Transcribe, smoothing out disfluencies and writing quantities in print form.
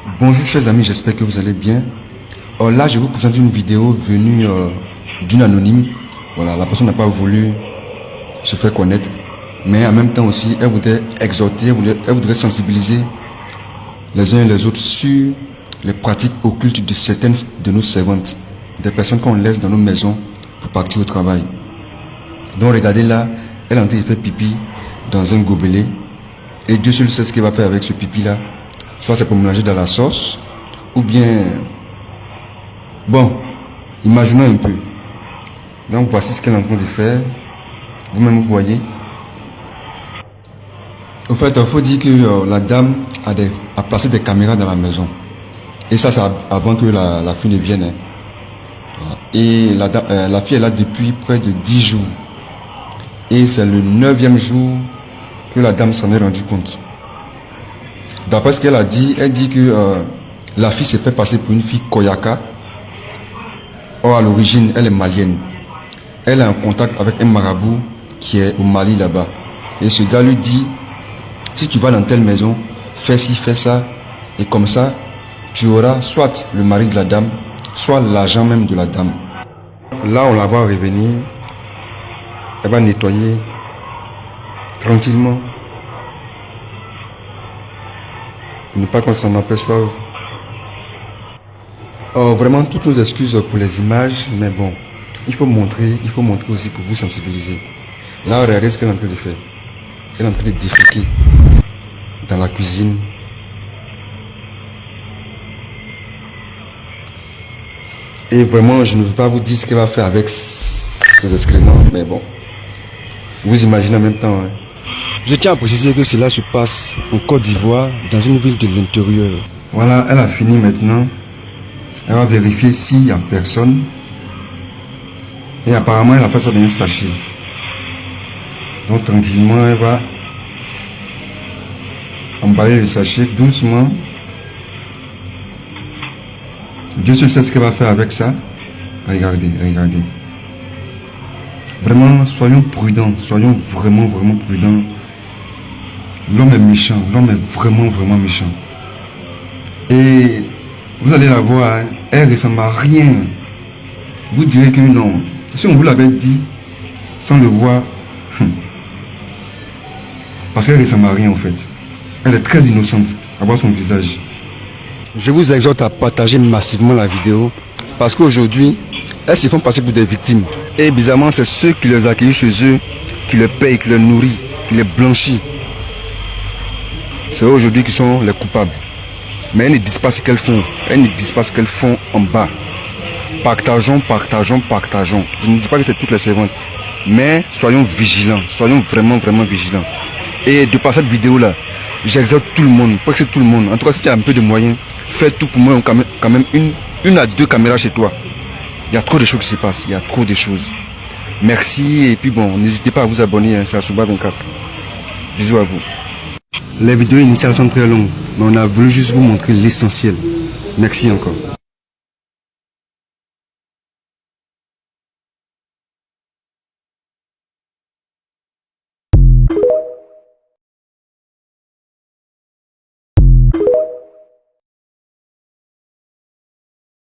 Bonjour chers amis, j'espère que vous allez bien. Là, je vous présente une vidéo venue d'une anonyme. Voilà, la personne n'a pas voulu se faire connaître, mais en même temps aussi, elle voudrait exhorter, elle voudrait sensibiliser les uns et les autres sur les pratiques occultes de certaines de nos servantes, des personnes qu'on laisse dans nos maisons pour partir au travail. Donc regardez là, elle est en train de faire pipi dans un gobelet, et Dieu seul sait ce qu'il va faire avec ce pipi là. Soit c'est pour mélanger dans la sauce, ou bien... Bon, imaginons un peu. Donc voici ce qu'elle est en train de faire. Vous-même vous voyez. Au fait, il faut dire que la dame a placé des caméras dans la maison. Et ça, c'est avant que la fille ne vienne. Hein. Et la fille est là depuis près de 10 jours. Et c'est le 9e jour que la dame s'en est rendue compte. D'après ce qu'elle a dit, elle dit que la fille s'est fait passer pour une fille Koyaka. Or, à l'origine, elle est malienne. Elle est en contact avec un marabout qui est au Mali là-bas. Et ce gars lui dit, si tu vas dans telle maison, fais ci, fais ça. Et comme ça, tu auras soit le mari de la dame, soit l'argent même de la dame. Là, on la voit revenir. Elle va nettoyer tranquillement. Pour ne pas qu'on s'en aperçoive. Vraiment, toutes nos excuses pour les images, mais bon, il faut montrer aussi pour vous sensibiliser. Là, regardez ce qu'elle est en train de faire. Elle est en train de déféquer dans la cuisine. Et vraiment, je ne veux pas vous dire ce qu'elle va faire avec ces excréments, mais bon, vous imaginez en même temps. Hein. Je tiens à préciser que cela se passe en Côte d'Ivoire, dans une ville de l'intérieur. Voilà, elle a fini maintenant. Elle va vérifier s'il n'y a personne. Et apparemment, elle a fait ça dans un sachet. Donc tranquillement, elle va emballer le sachet doucement. Dieu seul sait ce qu'elle va faire avec ça. Regardez, regardez. Vraiment, soyons prudents. Soyons vraiment prudents. L'homme est méchant. L'homme est vraiment méchant. Et vous allez la voir, hein, elle ressemble à rien. Vous direz que non. Si on vous l'avait dit, sans le voir, parce qu'elle ressemble à rien en fait. Elle est très innocente à voir son visage. Je vous exhorte à partager massivement la vidéo, parce qu'aujourd'hui, elles se font passer pour des victimes. Et bizarrement, c'est ceux qui les accueillent chez eux, qui les payent, qui les nourrissent, qui les blanchissent. C'est eux aujourd'hui qui sont les coupables. Mais elles ne disent pas ce qu'elles font. Elles ne disent pas ce qu'elles font en bas. Partageons. Je ne dis pas que c'est toutes les servantes. Mais soyons vigilants. Soyons vraiment vigilants. Et de par cette vidéo-là, j'exhorte tout le monde. Pas que c'est tout le monde. En tout cas, si tu as un peu de moyens, fais tout pour moi quand même une à deux caméras chez toi. Il y a trop de choses qui se passent. Il y a trop de choses. Merci. Et puis bon, n'hésitez pas à vous abonner. Hein, c'est Asuba 24. Bisous à vous. Les vidéos initiales sont très longues, mais on a voulu juste vous montrer l'essentiel. Merci encore.